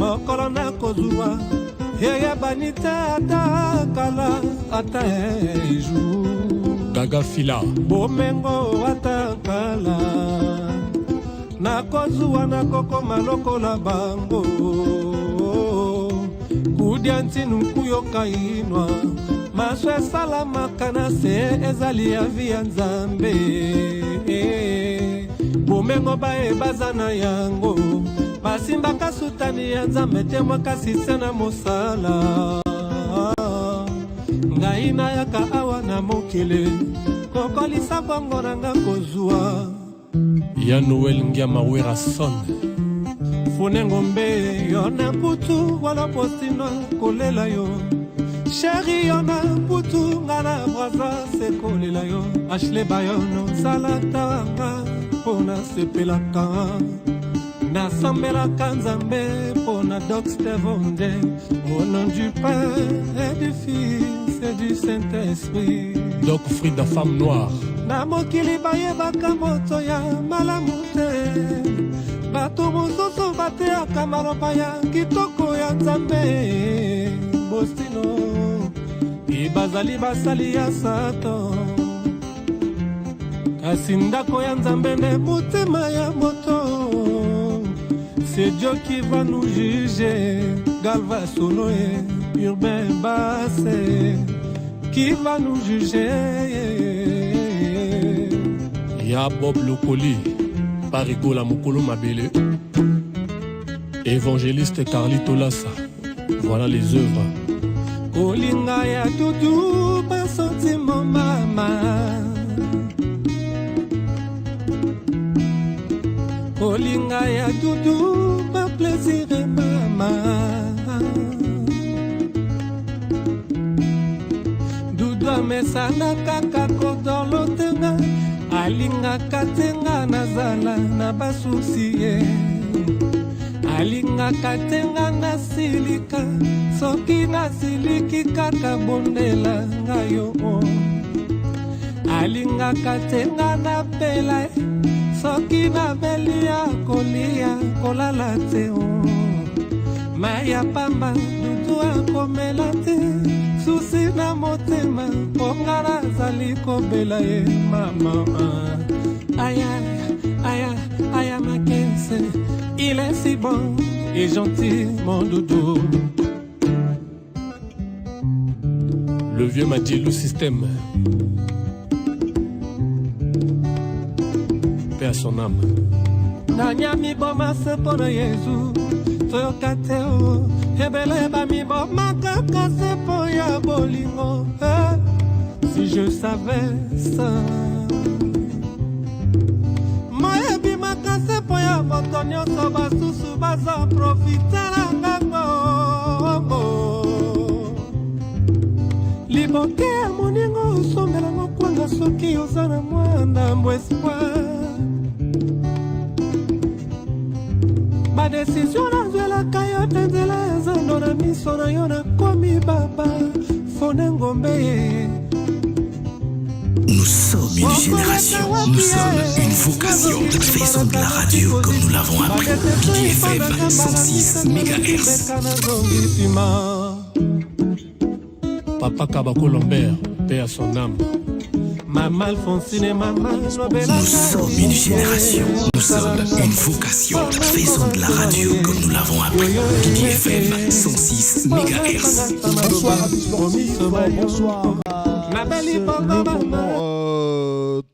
mokolo na kozwa eyebani te ata kala ata ejour Gaga Fila bomengo ata kala nakozwa nakokoma lokola bango kudia ntinu kuyoka inwa maswe salamaka na se ezali ya vi ya nzambe bomengo bae bazana yango basimbaka sutani ya nzambe te mwakasi se na mosala ngai nayaka awa na mokili kokolisa bongo na nga kozwa ya Noel Ngiama Wera Son funengombe yo na putu wala postino kolela yo chéri yo na putu nga na braza se kolela yo Ashley Bayono salata wanga pona sepelaka nasambelaka nzambe pona Doc Stevonde au nom du Père et du Fils et du Saint-Esprit Doc Frida Femme Noire na mokili bayebaka moto ya malamu te bato mosusu bateyaka maloba ya kitoko ya nzambe bostino bazali basali ya sato kasi ndako ya nzambe nde motema ya moto c'est Dieu qui va nous juger Galva Solo et Urbain Basse qui va nous juger ya Bob Lokoli Parigola Mokolo Mabele Évangéliste Carlito Lassa. Voilà les œuvres. Kolinga ya tutu basoti mon mama Kolinga ya tutu ba plaisir mama Dudu mesana kaka kodolo tenga Alinga katenga nazala na basusie Alinga katenga nasilika Soki nasiliki kaka bondela ngayo Alinga katenga na pela Soki na belia kolia kolala te Maya pamba dudu akomela te Susi na motema pongara zali kobela ye mama Aya, aya, aya makense Il est si bon et gentil mon doudou Le vieux m'a dit le système paix à son âme Nanyami boma se pona Yesu Toyokateo Ebele ba mi boma kaka se poya bolingo Si je savais ça Moye bima kase poya motonyo soba susu baza profitera ngango Liboke ya moningo usomela mokwanga soki ozana mwanda espoir Ma décision nazwelaka yo te nzela ezando na miso na yo nakomi baba fonengombe Nous sommes une génération, nous sommes une vocation. Faisons de la radio comme nous l'avons appris. BDFM 106 MHz. Papa Kabako Lambert, paix à son âme. Maman Alphonsine, maman Nous sommes une génération, nous sommes une vocation. Faisons de la radio comme nous l'avons appris. BDFM 106 MHz. Bonsoir.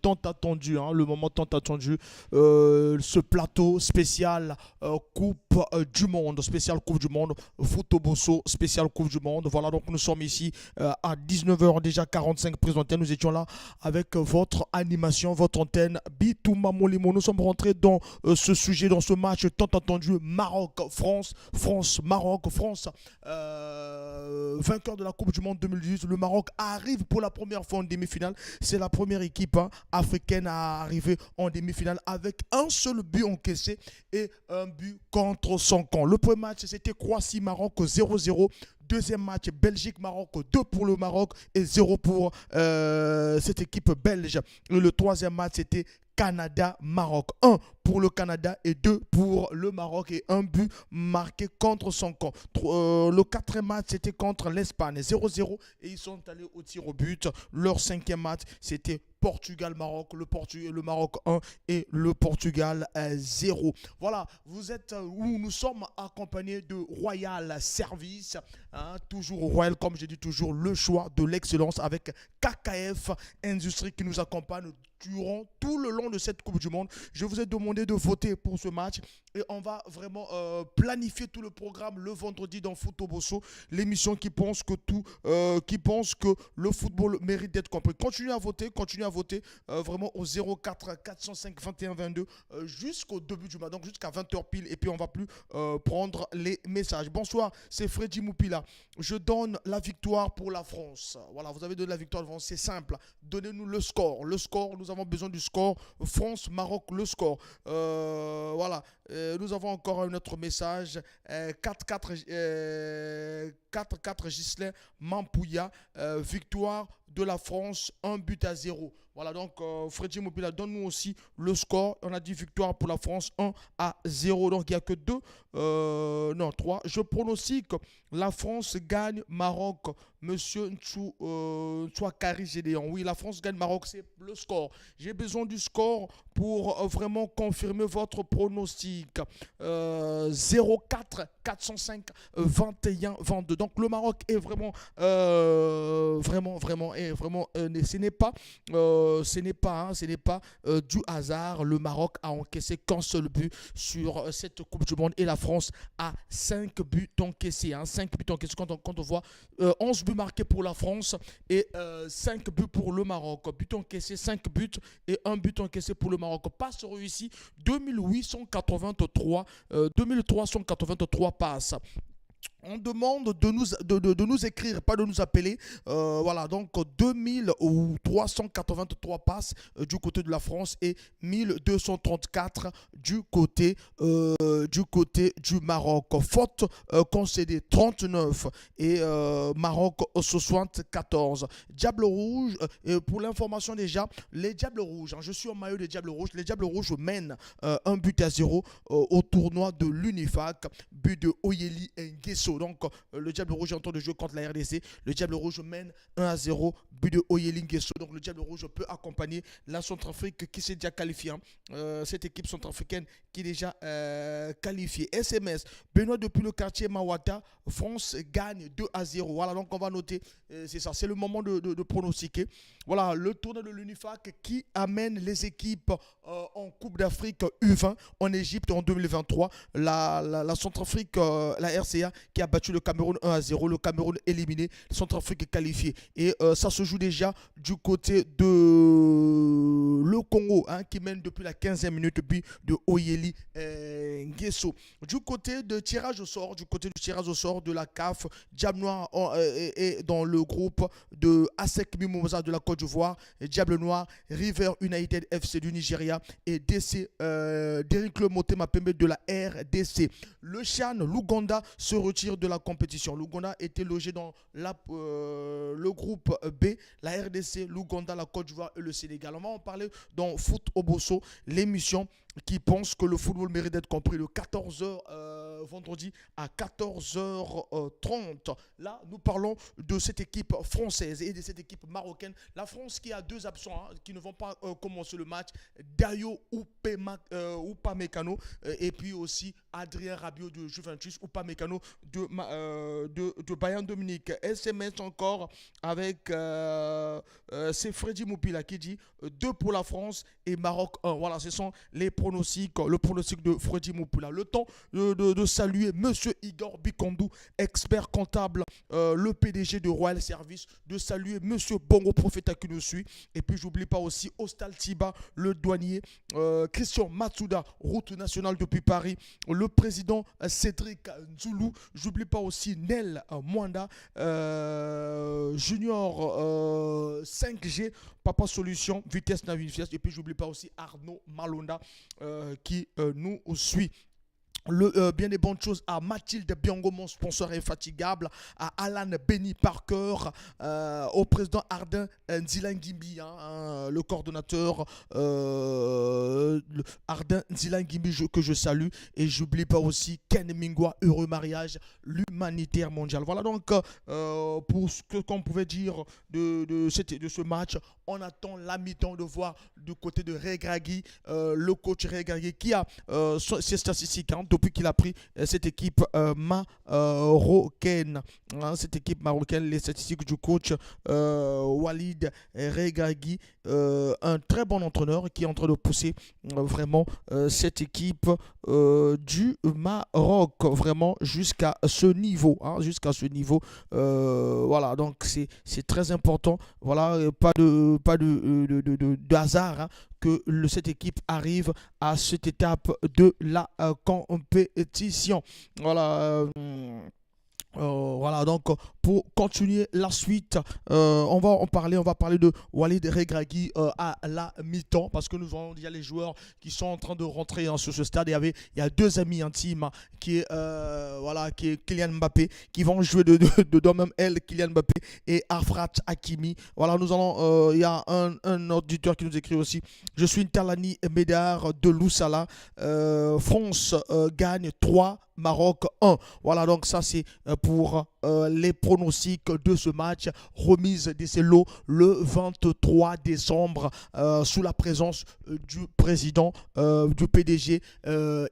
Tant attendu, le moment tant attendu, ce plateau spécial Coupe du Monde, spécial Coupe du Monde, Fotobosso, spécial Coupe du Monde. Voilà, donc nous sommes ici à 19h déjà 45 présentés. Nous étions là avec votre animation, votre antenne Bitouma Molimo. Nous sommes rentrés dans ce sujet, dans ce match tant attendu Maroc-France, France-Maroc, France, vainqueur de la Coupe du Monde 2018. Le Maroc arrive pour la première fois en demi-finale. C'est la première équipe africaine à arriver en demi-finale avec un seul but encaissé et un but contre son camp. Le premier match, c'était Croatie-Maroc 0-0. Deuxième match, Belgique-Maroc, 2 pour le Maroc et 0 pour cette équipe belge. Et le troisième match, c'était Canada-Maroc. 1 pour le Canada et 2 pour le Maroc et un but marqué contre son camp. Le quatrième match, c'était contre l'Espagne, 0-0 et ils sont allés au tir au but. Leur cinquième match, c'était Portugal-Maroc, le Maroc 1 et le Portugal 0. Voilà, vous êtes où nous sommes accompagnés de Royal Service, hein, toujours Royal, comme j'ai dit toujours, le choix de l'excellence avec KKF Industrie qui nous accompagne durant tout le long de cette Coupe du Monde. Je vous ai demandé de voter pour ce match et on va vraiment planifier tout le programme le vendredi dans Footbosso, l'émission qui pense que le football mérite d'être compris. Continuez à voter vraiment au 04 405 21 22 jusqu'au début du match, donc jusqu'à 20h pile, et puis on va plus prendre les messages. Bonsoir, c'est Freddy Moupila. Je donne la victoire pour la France. Voilà, vous avez donné la victoire de France, c'est simple. Donnez-nous le score, nous avons besoin du score. France, Maroc, le score. Voilà, nous avons encore un autre message. 4-4 Ghislain Mampouya, victoire de la France, 1-0. Voilà, donc Freddy Mobila, donne-nous aussi le score. On a dit victoire pour la France, 1-0. Donc il n'y a que 3. Je pronostique la France gagne Maroc. Monsieur Ntouakari Gédéon. Oui, la France gagne Maroc, c'est le score. J'ai besoin du score pour vraiment confirmer votre pronostic. 0-4 405 21 22. Donc le Maroc est vraiment ce n'est pas du hasard. Le Maroc a encaissé qu'un seul but sur cette Coupe du Monde et la France a 5 buts encaissés. 5 buts encaissés quand on voit 11 buts marqués pour la France et 5 buts pour le Maroc. But encaissé, 5 buts et 1 but encaissé pour le Maroc. Passe réussie, 2383 passes. On demande de nous écrire, pas de nous appeler. Voilà, donc 2383 passes du côté de la France et 1234 du côté du Maroc. Faute concédée 39 et Maroc 74. Diable Rouge, pour l'information déjà, les Diables Rouges, je suis en maillot des Diables Rouges. Les Diables Rouges mènent 1-0 au tournoi de l'Unifac, but de Oyeli Nguesso. Donc le Diable Rouge est en train de jouer contre la RDC. Le Diable Rouge mène 1-0, but de Oyeli Nguesso. Donc le Diable Rouge peut accompagner la Centrafrique qui s'est déjà qualifiée. Cette équipe centrafricaine qui est déjà qualifiée. SMS, Benoît depuis le quartier Mawata, France gagne 2-0. Voilà, donc on va noter, c'est ça, c'est le moment de pronostiquer. Voilà, le tournoi de l'Unifac qui amène les équipes en Coupe d'Afrique U20 en Égypte en 2023. La Centrafrique, la RCA qui a battu le Cameroun 1-0. Le Cameroun éliminé, la Centrafrique est qualifiée. Et ça se joue déjà du côté de le Congo, qui mène depuis la 15e minute, but de Oyeli Nguesso. Du côté du tirage au sort de la CAF, Diable Noir est dans le groupe de ASEC Mimosa de la Côte d'Ivoire, Diable Noir, River United FC du Nigeria et DC Derrick Le Motema Pembe de la RDC. Le Chan, l'Ouganda se retire de la compétition. L'Ouganda était logé dans le groupe B, la RDC, l'Ouganda, la Côte d'Ivoire et le Sénégal. On va en parler dans Footbosso, l'émission qui pense que le football mérite d'être compris, le 14h vendredi à 14h30. Là, nous parlons de cette équipe française et de cette équipe marocaine. La France qui a 2 absents qui ne vont pas commencer le match, Dayo Upamecano et puis aussi Adrien Rabiot de Juventus, Upamecano de Bayern Dominique. SMS encore avec c'est Freddy Moupila qui dit 2 pour la France et Maroc 1. Voilà, ce sont le pronostic de Freddy Moupila. Le temps de saluer Monsieur Igor Bikondou, expert comptable, le PDG de Royal Service, de saluer Monsieur Bongo Profeta qui nous suit. Et puis j'oublie pas aussi Ostal Tiba, le douanier, Christian Matsuda, route nationale depuis Paris, le président Cédric Nzoulou. J'oublie pas aussi Nel Mwanda, Junior 5G, Papa Solution, Vitesse Navigation. Et puis j'oublie pas aussi Arnaud Malonda qui nous suit. bien des bonnes choses à Mathilde Biango, mon sponsor infatigable, à Alan Benny Parker, au président Ardin Nzilangimbi, le coordonnateur Ardin Nzilangimbi que je salue, et j'oublie pas aussi Ken Mingwa, heureux mariage, l'humanitaire mondial. Voilà donc pour ce qu'on pouvait dire de ce match. On attend la mi-temps de voir du côté de Regragui, le coach Regragui qui a ses statistiques depuis qu'il a pris cette équipe marocaine. Cette équipe marocaine, les statistiques du coach Walid Regragui, un très bon entraîneur qui est en train de pousser vraiment cette équipe du Maroc vraiment jusqu'à ce niveau. Jusqu'à ce niveau. Voilà, donc c'est très important. Voilà, pas de hasard que cette équipe arrive à cette étape de la compétition. Voilà. Voilà, donc pour continuer la suite, on va parler de Walid Regragui à la mi-temps, parce que nous avons déjà les joueurs qui sont en train de rentrer sur ce stade. Il y a deux amis intimes qui est Kylian Mbappé, qui vont jouer de même elle, Kylian Mbappé et Afrat Hakimi. Voilà, nous allons, il y a un auditeur qui nous écrit aussi: je suis Talani Médard de Loussala, France gagne 3, Maroc 1. Voilà, donc ça c'est pour les pronostics de ce match. Remise des lots le 23 décembre sous la présence du président du PDG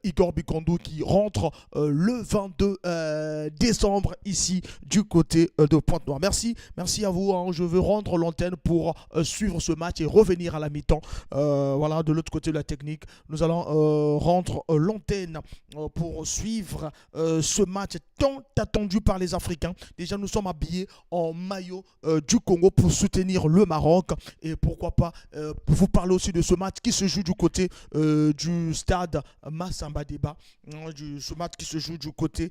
Igor Bikondou, qui rentre le 22 décembre ici du côté de Pointe-Noire. Merci à vous. Je veux rendre l'antenne pour suivre ce match et revenir à la mi-temps. Voilà, de l'autre côté de la technique, nous allons rendre l'antenne pour suivre ce match tant attendu par les Africains. Déjà, nous sommes habillés en maillot du Congo pour soutenir le Maroc, et pourquoi pas vous parler aussi de ce match qui se joue du côté du stade Massamba Déba. Ce match qui se joue du côté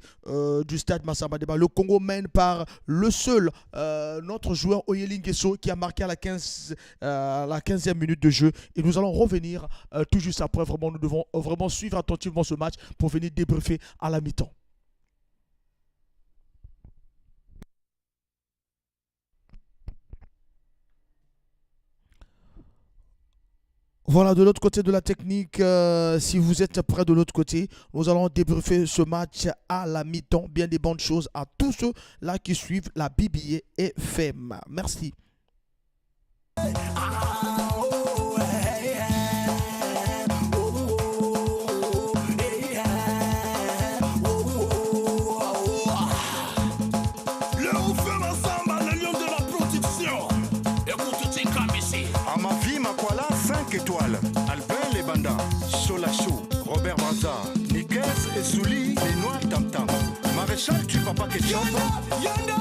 du stade Massamba Déba. Le Congo mène par le seul notre joueur Oyelingeso, qui a marqué à la 15e minute de jeu, et nous allons revenir tout juste après. Vraiment, nous devons vraiment suivre attentivement ce match pour venir débriefer à la mi-temps. Voilà, de l'autre côté de la technique, si vous êtes près de l'autre côté, nous allons débriefer ce match à la mi-temps. Bien des bonnes choses à tous ceux là qui suivent la BBA FM. Merci. Étoile, Albin Lebanda, Solachou, Robert Braza, Nikes et Souli, les Noirs Tam Tam, Maréchal du Papa Ketchup. Yanda,